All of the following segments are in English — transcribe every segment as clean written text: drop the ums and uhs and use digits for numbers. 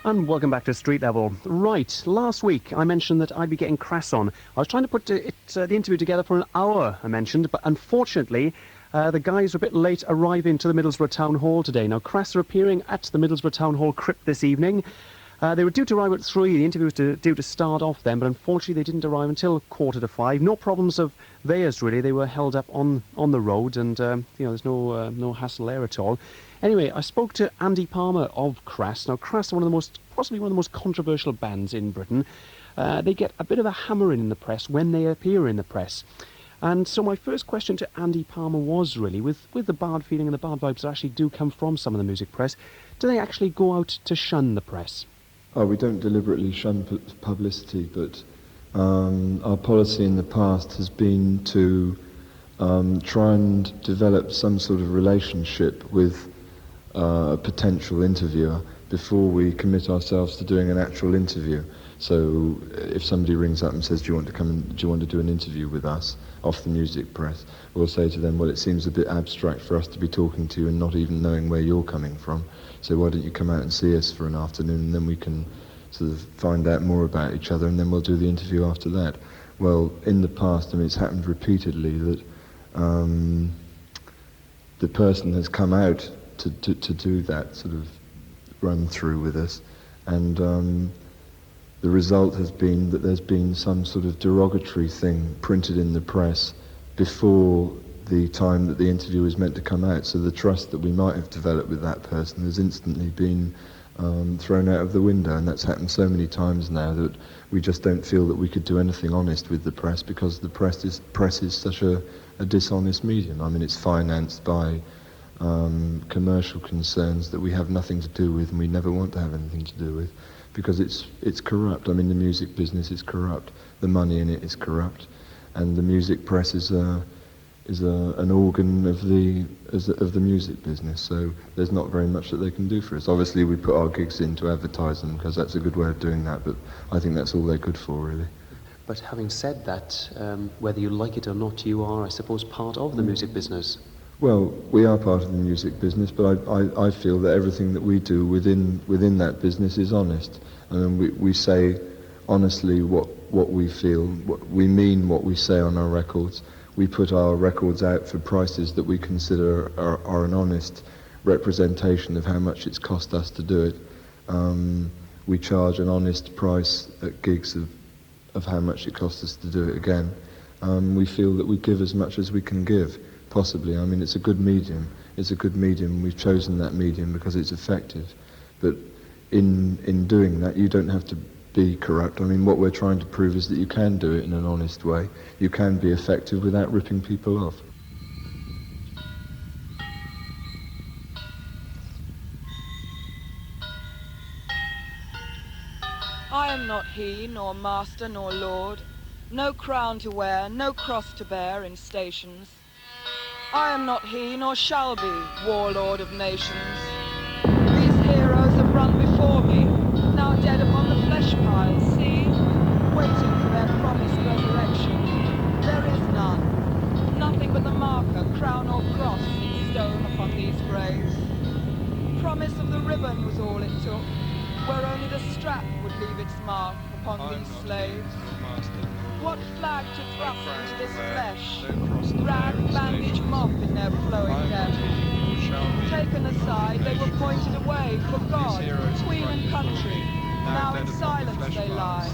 And welcome back to Street Level. Right, last week I mentioned that I'd be getting Crass on. I was trying to put the interview together for an hour, I mentioned, but unfortunately the guys were a bit late arriving to the Middlesbrough Town Hall today. Now, Crass are appearing at the Middlesbrough Town Hall Crypt this evening. They were due to arrive at 3. The interview was due to start off then, but unfortunately they didn't arrive until 4:45. No problems of theirs, really. They were held up on the road, and there's no hassle there at all. Anyway, I spoke to Andy Palmer of Crass. Now, Crass are possibly one of the most controversial bands in Britain. They get a bit of a hammering in the press when they appear in the press. And so my first question to Andy Palmer was really, with the bad feeling and the bad vibes that actually do come from some of the music press, do they actually go out to shun the press? Oh, we don't deliberately shun publicity, but our policy in the past has been to try and develop some sort of relationship with a potential interviewer before we commit ourselves to doing an actual interview. So if somebody rings up and says, do you want to do an interview with us off the music press, we'll say to them, well, it seems a bit abstract for us to be talking to you and not even knowing where you're coming from. So why don't you come out and see us for an afternoon, and then we can sort of find out more about each other, and then we'll do the interview after that. Well, in the past, it's happened repeatedly that the person has come out to do that sort of run through with us, and the result has been that there's been some sort of derogatory thing printed in the press before the time that the interview was meant to come out. So the trust that we might have developed with that person has instantly been thrown out of the window, and that's happened so many times now that we just don't feel that we could do anything honest with the press, because the press is such a dishonest medium. I mean, it's financed by commercial concerns that we have nothing to do with, and we never want to have anything to do with, because it's corrupt. I mean, the music business is corrupt, the money in it is corrupt, and the music press is an organ of the music business. So there's not very much that they can do for us. Obviously, we put our gigs in to advertise them, because that's a good way of doing that, but I think that's all they're good for, really. But having said that, whether you like it or not, you are, I suppose, part of the music business. Well, we are part of the music business, but I feel that everything that we do within that business is honest. And we say honestly what we feel, what we mean, what we say on our records. We put our records out for prices that we consider are an honest representation of how much it's cost us to do it. We charge an honest price at gigs of how much it costs us to do it again. We feel that we give as much as we can give, possibly. I mean, it's a good medium. It's a good medium. We've chosen that medium because it's effective. But in doing that, you don't have to be corrupt. I mean, what we're trying to prove is that you can do it in an honest way. You can be effective without ripping people off. I am not he, nor master, nor lord, no crown to wear, no cross to bear in stations. I am not he, nor shall be, warlord of nations. These heroes have run before me, now dead upon the flesh piles, see, waiting for their promised resurrection. There is none, nothing but the marker, crown or cross, in stone upon these graves. Promise of the ribbon was all it took, where only the strap would leave its mark upon these slaves. What flag to thrust into this flesh? Rag, bandage, mop in their flowing death. Taken aside, they were pointed away for God, Queen and country. Now in silence they lie.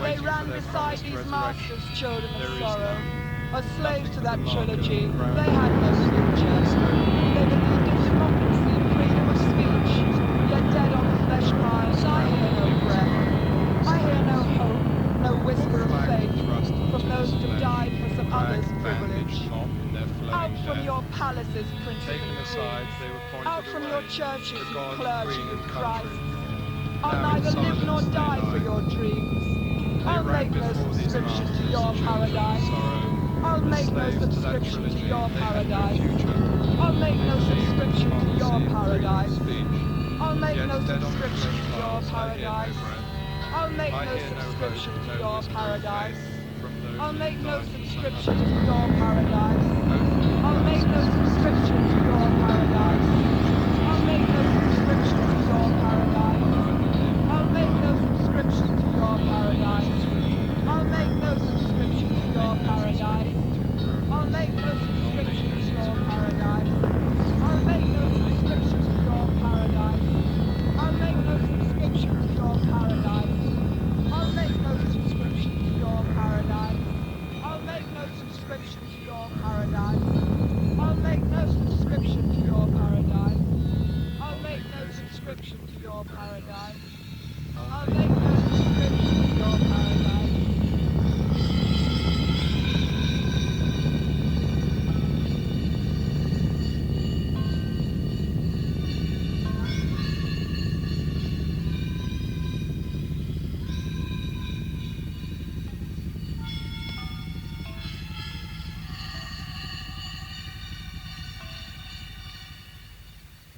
They ran beside these masters, children of sorrow, a slave to that trilogy. They had no future. They believed in democracy, freedom of speech, yet dead on the flesh piles. I hear no breath. I hear no hope. No whisper of faith from those who have died for some other's privilege. Out from your palaces, princes and queens. Out from your churches, you clergy of Christ. I'll neither live nor die for your dreams. I'll make no subscription to your paradise. I'll make no subscription to your paradise. I'll make no subscription to your paradise. I'll make no subscription to your paradise. I'll make no subscription to your paradise. I'll make no subscription to your paradise. I'll make no subscription to your paradise. I'll make no subscription to your paradise.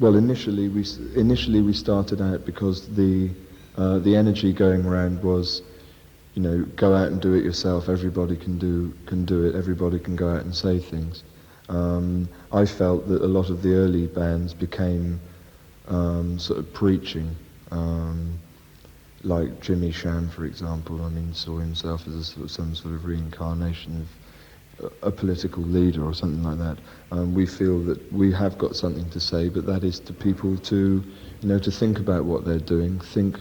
Well, initially we started out because the energy going around was, you know, go out and do it yourself. Everybody can do it. Everybody can go out and say things. I felt that a lot of the early bands became sort of preaching, like Jimmy Sham, for example. I mean, saw himself as some sort of reincarnation of a political leader or something like that. We feel that we have got something to say, but that is to people to, you know, to think about what they're doing, think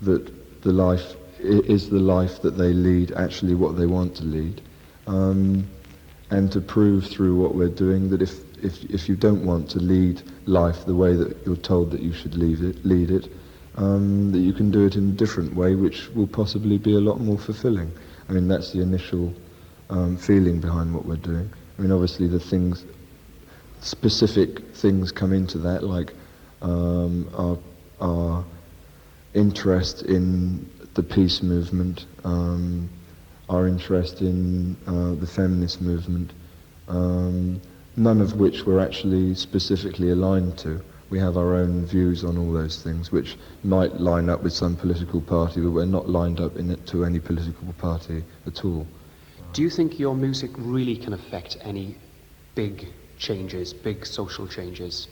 that the life is the life that they lead actually what they want to lead, and to prove through what we're doing that if you don't want to lead life the way that you're told that you should lead it, that you can do it in a different way, which will possibly be a lot more fulfilling. I mean, that's the initial feeling behind what we're doing. I mean, obviously specific things come into that, like our interest in the peace movement, our interest in the feminist movement, none of which we're actually specifically aligned to. We have our own views on all those things, which might line up with some political party, but we're not lined up in it to any political party at all. Do you think your music really can affect any big changes, big social changes?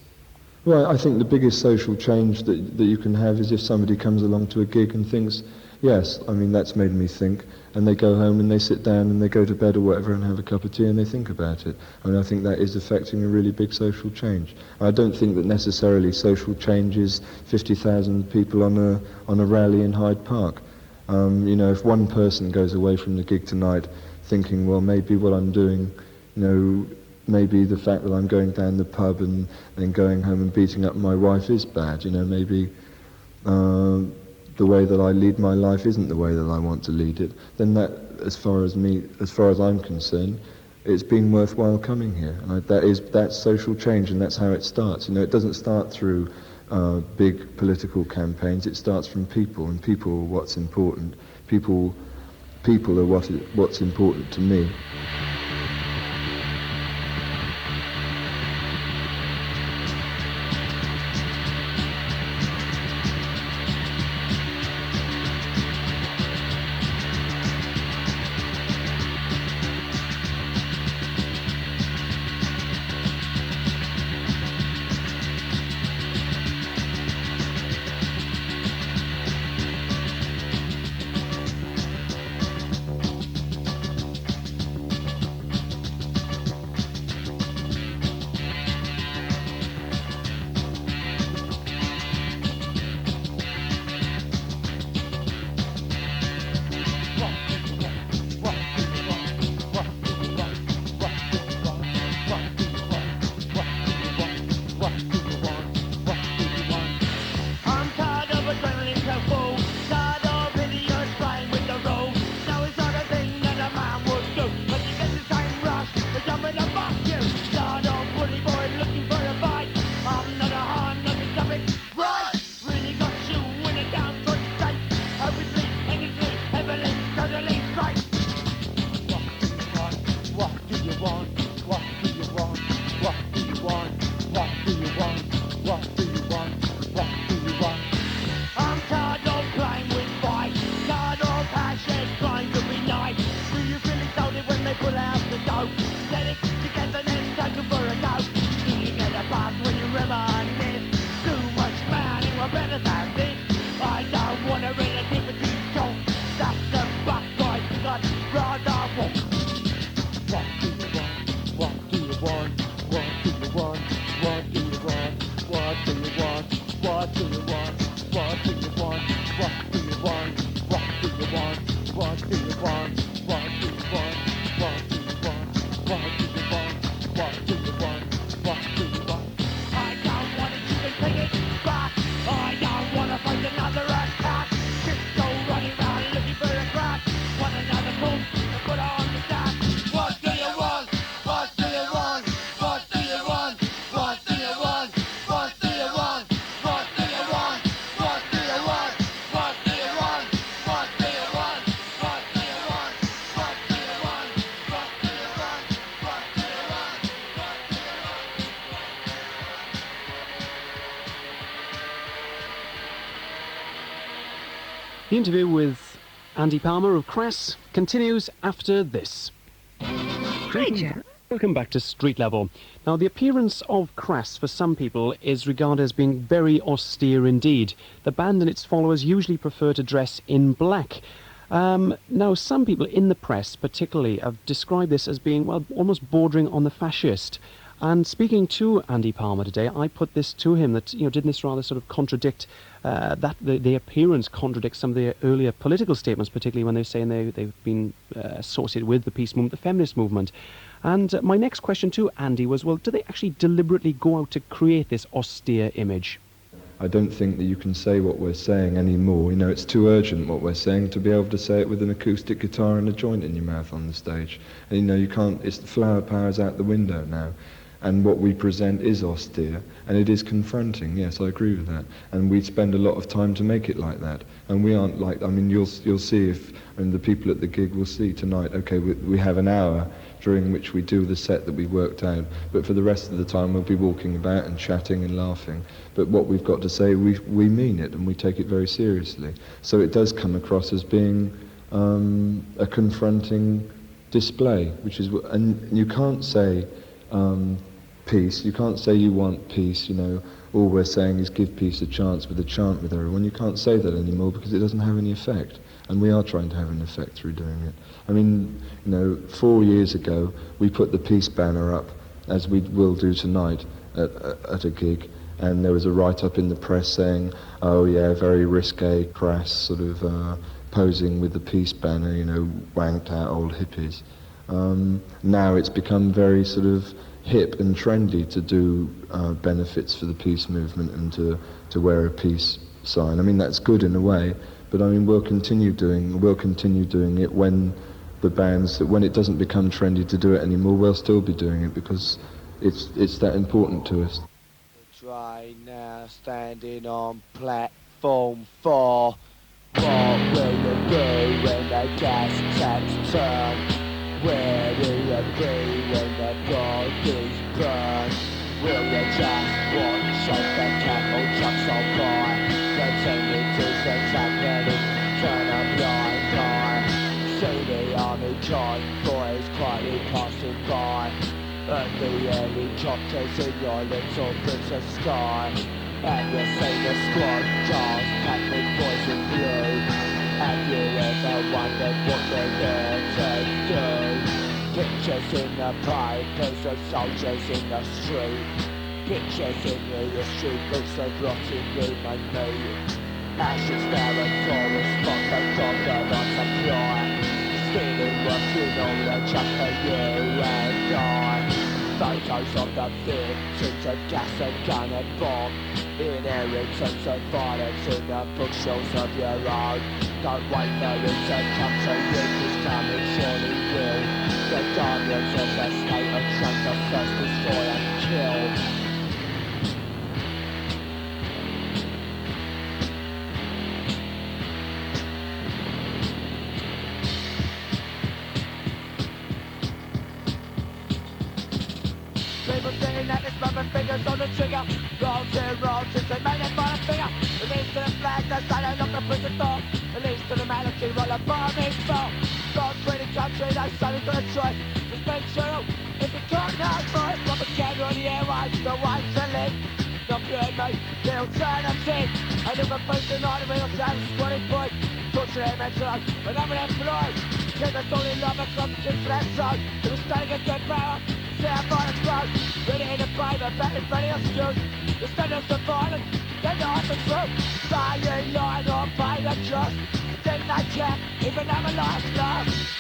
Well, I think the biggest social change that you can have is if somebody comes along to a gig and thinks, yes, I mean, that's made me think, and they go home and they sit down and they go to bed or whatever and have a cup of tea and they think about it. I mean, I think that is affecting a really big social change. I don't think that necessarily social change is 50,000 people on a rally in Hyde Park. You know, if one person goes away from the gig tonight thinking, well, maybe what I'm doing, you know, maybe the fact that I'm going down the pub and then going home and beating up my wife is bad, you know, maybe the way that I lead my life isn't the way that I want to lead it, then that, as far as I'm concerned, it's been worthwhile coming here. And that's social change, and that's how it starts. You know, it doesn't start through big political campaigns. It starts from people, and people are what's important. People are what's important to me. The interview with Andy Palmer of Crass continues after this. Hi, Jack. Welcome back to Streetlevel. Now, the appearance of Crass for some people is regarded as being very austere indeed. The band and its followers usually prefer to dress in black. Now, some people in the press particularly have described this as being, well, almost bordering on the fascist. And speaking to Andy Palmer today, I put this to him that, didn't this rather sort of contradict, that the appearance contradicts some of the earlier political statements, particularly when they're saying they've been associated with the peace movement, the feminist movement. And my next question to Andy was, well, do they actually deliberately go out to create this austere image? I don't think that you can say what we're saying anymore. It's too urgent what we're saying to be able to say it with an acoustic guitar and a joint in your mouth on the stage. And you can't, it's the flower power's out the window now. And what we present is austere, and it is confronting. Yes, I agree with that. And we spend a lot of time to make it like that. And we aren't like, you'll see and the people at the gig will see tonight, okay, we have an hour during which we do the set that we worked out, but for the rest of the time we'll be walking about and chatting and laughing. But what we've got to say, we mean it, and we take it very seriously. So it does come across as being a confronting display, which is, and you can't say, peace. You can't say you want peace, all we're saying is give peace a chance with a chant with everyone. You can't say that anymore because it doesn't have any effect. And we are trying to have an effect through doing it. 4 years ago, we put the peace banner up, as we will do tonight at a gig, and there was a write-up in the press saying, oh yeah, very risque, crass, sort of posing with the peace banner, wanked out old hippies. Now it's become very sort of hip and trendy to do benefits for the peace movement and to wear a peace sign. That's good in a way, but we'll continue doing it when when it doesn't become trendy to do it anymore. We'll still be doing it because it's that important to us. Right now, standing on platform 4. What will you do when the gas taps turn? Where will you be when the bodies burn? Will you just watch as the cattle trucks on by? Continue to sense happening, turn a blind eye. See the army convoys quietly passing by, and the helicopters in your little bits of sky. And you see the squad cars packed with boys in blue. Have you ever wondered what they're there to do? Pictures in the papers of soldiers in the street. Pictures in the street books of rotting human meat. Ashes territory spot the crocodile on supply. Stealing what's in all the chuck for you and I. Photos of the victims of gas and gun and bomb. Inheritance of violence in the bookshelves of your own. Don't wait for it to come to you, 'cause coming surely will. The guardians of the state are trying to first destroy and kill. People singing that this rubber fingers on the trigger. Rolls since they made it by a finger. Release to the flag, the silent of the prison door. Release to the anarchy, roll a bomb in fall. God created country, no son's gonna try. Just make sure, if you can't now for it, rubber camera on the airwaves, the white to live. Not good, mate, the alternative. I never faced an army of sound squatting point. Torture him and drug, but I'm an employee. Kill the only love across the flat zone. It was standing against their power. Stand by the front, ready in the fiber, batting ready on skills. The standards of violence, then the heart of truth. Dying line or by the trust. Then I can't even have a last laugh.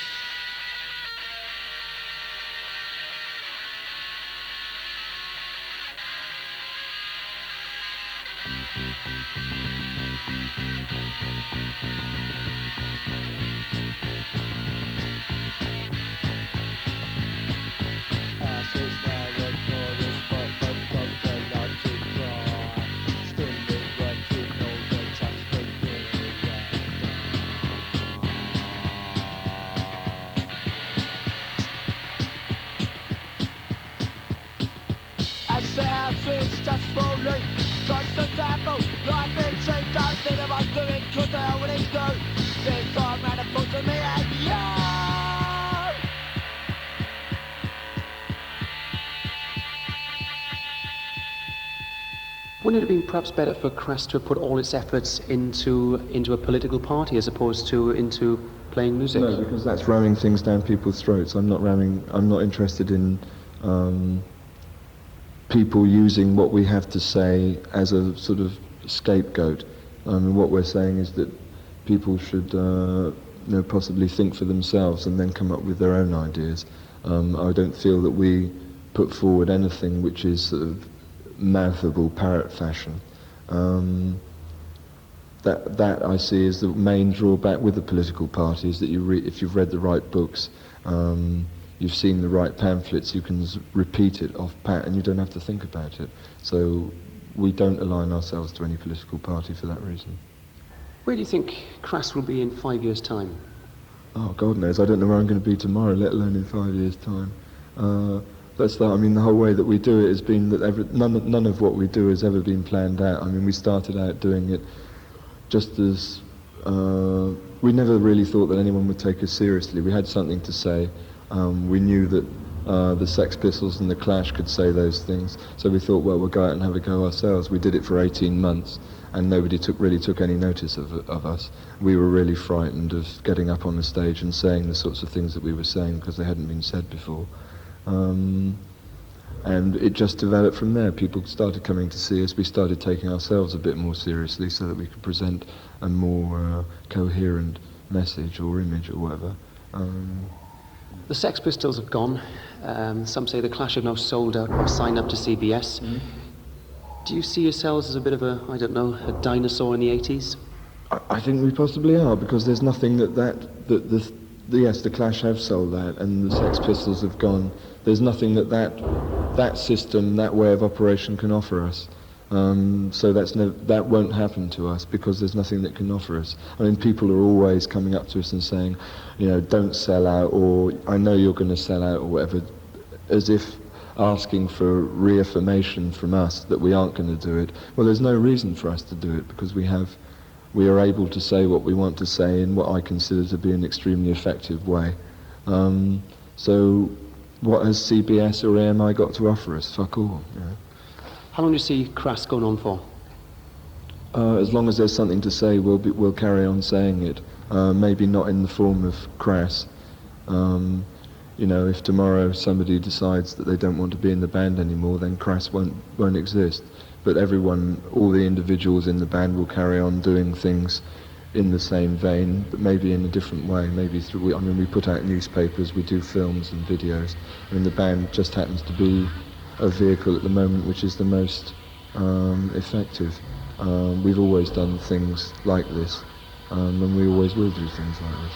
It's just slowly, constant tempo. Life in change, don't think about doing, cause they already do. Wouldn't it have been perhaps better for Crass to have put all its efforts into a political party as opposed to into playing music? No, because that's ramming things down people's throats. I'm not interested in people using what we have to say as a sort of scapegoat. What we're saying is that people should possibly think for themselves and then come up with their own ideas. I don't feel that we put forward anything which is sort of mouthable parrot fashion. That I see as the main drawback with the political parties, that if you've read the right books, you've seen the right pamphlets, you can repeat it off pat and you don't have to think about it. So we don't align ourselves to any political party for that reason. Where do you think Crass will be in 5 years' time? Oh, God knows. I don't know where I'm going to be tomorrow, let alone in 5 years' time. The whole way that we do it has been that none of what we do has ever been planned out. I mean, we started out doing it just as... we never really thought that anyone would take us seriously. We had something to say. We knew that the Sex Pistols and the Clash could say those things. So we thought, well, we'll go out and have a go ourselves. We did it for 18 months, and nobody really took any notice of us. We were really frightened of getting up on the stage and saying the sorts of things that we were saying because they hadn't been said before. And it just developed from there. People started coming to see us. We started taking ourselves a bit more seriously so that we could present a more coherent message or image or whatever. The Sex Pistols have gone. Some say the Clash have now sold out or signed up to CBS. Mm-hmm. Do you see yourselves as a bit of a, I don't know, a dinosaur in the 80s? I think we possibly are, because there's nothing yes, the Clash have sold out and the Sex Pistols have gone. There's nothing that system, that way of operation can offer us. So that won't happen to us because there's nothing that can offer us. I mean, people are always coming up to us and saying, don't sell out, or I know you're going to sell out, or whatever, as if asking for reaffirmation from us that we aren't going to do it. Well, there's no reason for us to do it because we are able to say what we want to say in what I consider to be an extremely effective way. So what has CBS or AMI got to offer us? Fuck all. How long do you see Crass going on for? As long as there's something to say, we'll carry on saying it. Maybe not in the form of Crass. If tomorrow somebody decides that they don't want to be in the band anymore, then Crass won't exist. But all the individuals in the band will carry on doing things in the same vein, but maybe in a different way. Maybe we put out newspapers, we do films and videos. I mean, the band just happens to be a vehicle at the moment which is the most effective. We've always done things like this, and we always will do things like this.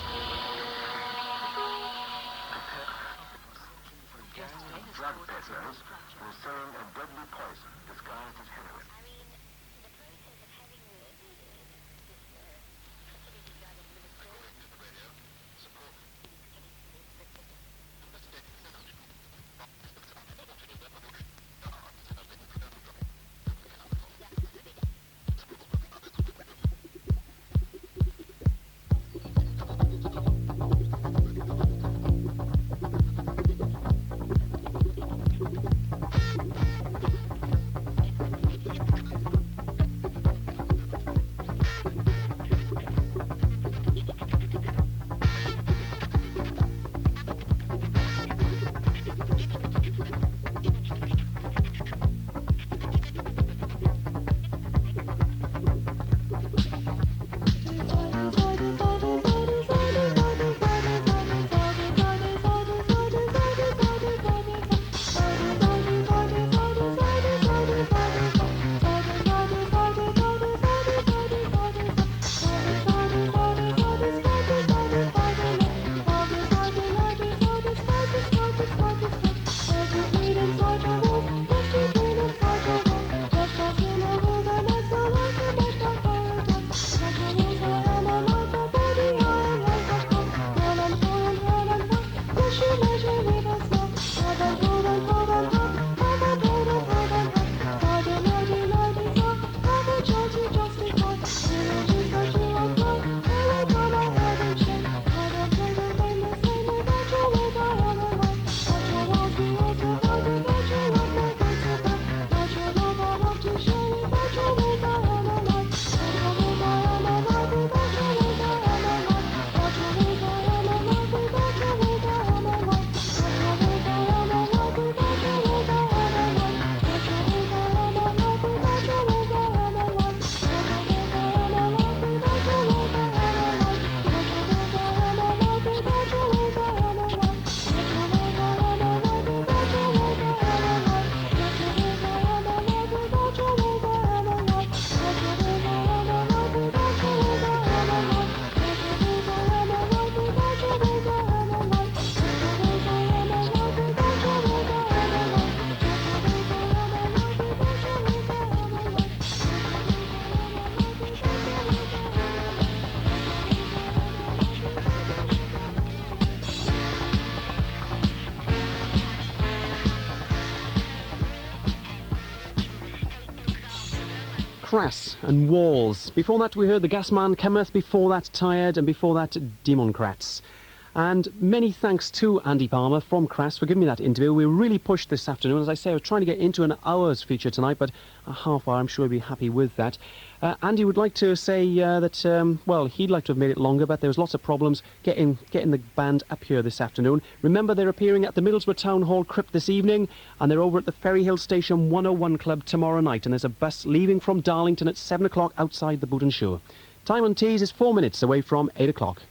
Crass and Walls. Before that we heard the Gasman Cometh, before that Tired, and before that Demoncrats. And many thanks to Andy Palmer from Crass for giving me that interview. We really pushed this afternoon. As I say, I was trying to get into an hour's feature tonight, but a half hour, I'm sure he'll be happy with that. Andy would like to say that, well, he'd like to have made it longer, but there was lots of problems getting the band up here this afternoon. Remember, they're appearing at the Middlesbrough Town Hall Crypt this evening, and they're over at the Ferry Hill Station 101 Club tomorrow night, and there's a bus leaving from Darlington at 7 o'clock outside the Boot and Shoe. Time on Tees is 4 minutes away from 8 o'clock.